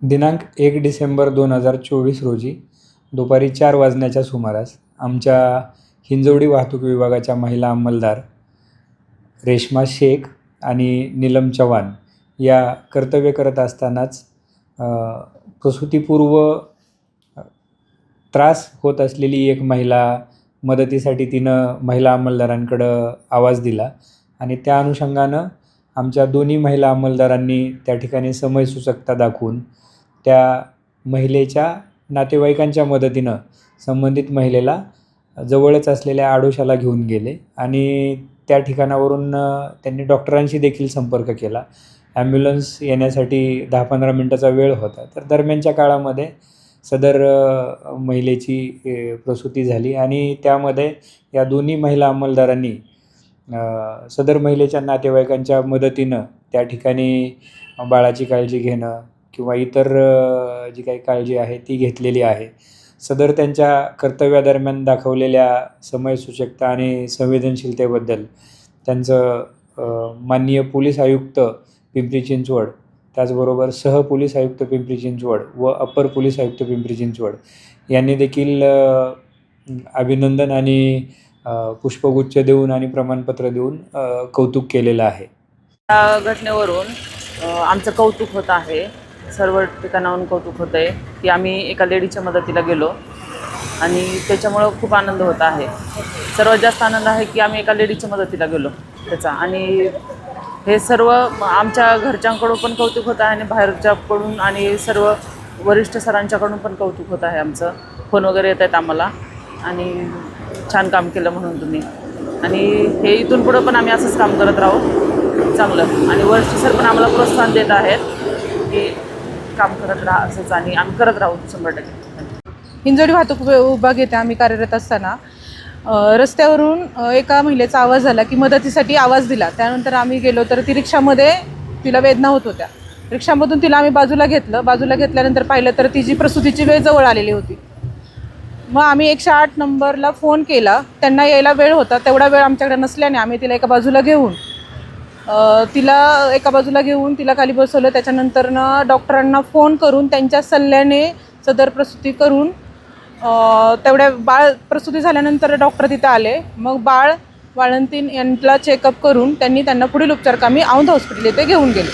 दिनांक 1 डिसेंबर 2024 रोजी दुपारी 4 वाजण्याच्या सुमारास आमच्या हिंजवडी वाहतूक विभागाच्या महिला अंमलदार रेश्मा शेख आणि नीलम चव्हाण या कर्तव्य करत असतानाच प्रसूतीपूर्व त्रास होत असलेली एक महिला मदतीसाठी तिनं महिला अंमलदारांकडं आवाज दिला आणि त्या अनुषंगानं आमच्या दोन्ही महिला अंमलदारांनी त्या ठिकाणी समयसूचकता दाखवून त्या महिलेच्या नातेवाईकांच्या मदतीनं संबंधित महिलेला जवळच असलेल्या आडोशाला घेऊन गेले आणि त्या ठिकाणावरून त्यांनी डॉक्टरांशी देखील संपर्क केला. ॲम्ब्युलन्स येण्यासाठी 10-15 मिनटाचा वेळ होता. तर दरम्यानच्या काळामध्ये सदर महिलेची प्रसूती झाली आणि त्यामध्ये या दोन्ही महिला अंमलदारांनी सदर महिलेच्या नातेवाईकांच्या मदतीनं त्या ठिकाणी बाळाची काळजी घेणं किंवा इतर जी काही काळजी आहे ती घेतलेली आहे. सदर त्यांच्या कर्तव्यादरम्यान दाखवलेल्या समयसूचकता आणि संवेदनशीलतेबद्दल त्यांचं माननीय पोलीस आयुक्त पिंपरी चिंचवड, त्याचबरोबर सहपोलीस आयुक्त पिंपरी चिंचवड व अप्पर पोलीस आयुक्त पिंपरी चिंचवड यांनी देखील अभिनंदन आणि पुष्पगुच्छ देऊन आणि प्रमाणपत्र देऊन कौतुक केलेलं आहे. या घटनेवरून आमचं कौतुक होत आहे. सर्व ठिकाणाहून कौतुक होतं आहे की आम्ही एका लेडीच्या मदतीला गेलो आणि त्याच्यामुळं खूप आनंद होत आहे. सर्वात जास्त आनंद आहे की आम्ही एका लेडीच्या मदतीला गेलो त्याचा. आणि हे सर्व आमच्या घरच्यांकडून पण कौतुक होत आहे आणि बाहेरच्याकडून आणि सर्व वरिष्ठ सरांच्याकडून पण कौतुक होत आहे. आमचं फोन वगैरे येत आहेत आम्हाला आणि छान काम केलं म्हणून तुम्ही. आणि हे इथून पुढं पण आम्ही असंच काम करत राहू चांगलं. आणि वरिष्ठ सर पण आम्हाला प्रोत्साहन देत आहेत की काम करत राहा असंच आणि आम्ही करत राहू 100%. हिंजवडी वाहतूक विभाग येथे आम्ही कार्यरत असताना रस्त्यावरून एका महिलेचा आवाज आला की मदतीसाठी आवाज दिला. त्यानंतर आम्ही गेलो तर ती रिक्षामध्ये तिला वेदना होत होत्या. रिक्षामधून तिला आम्ही बाजूला घेतलं. बाजूला घेतल्यानंतर पाहिलं तर तिची प्रसूतीची वेळ जवळ आलेली होती. मग आम्ही 108 नंबरला फोन केला. त्यांना यायला वेळ होता. तेवढा वेळ आमच्याकडे नसल्याने आम्ही तिला एका बाजूला घेऊन तिला खाली बसवलं. त्याच्यानंतरनं डॉक्टरांना फोन करून त्यांच्या सल्ल्याने सदर प्रसूती करून तेवढ्या बाळ प्रसूती झाल्यानंतर डॉक्टर तिथं आले. मग वाळंतीण यांना चेकअप करून त्यांना पुढील उपचार कामी औंध हॉस्पिटल येथे घेऊन गेले.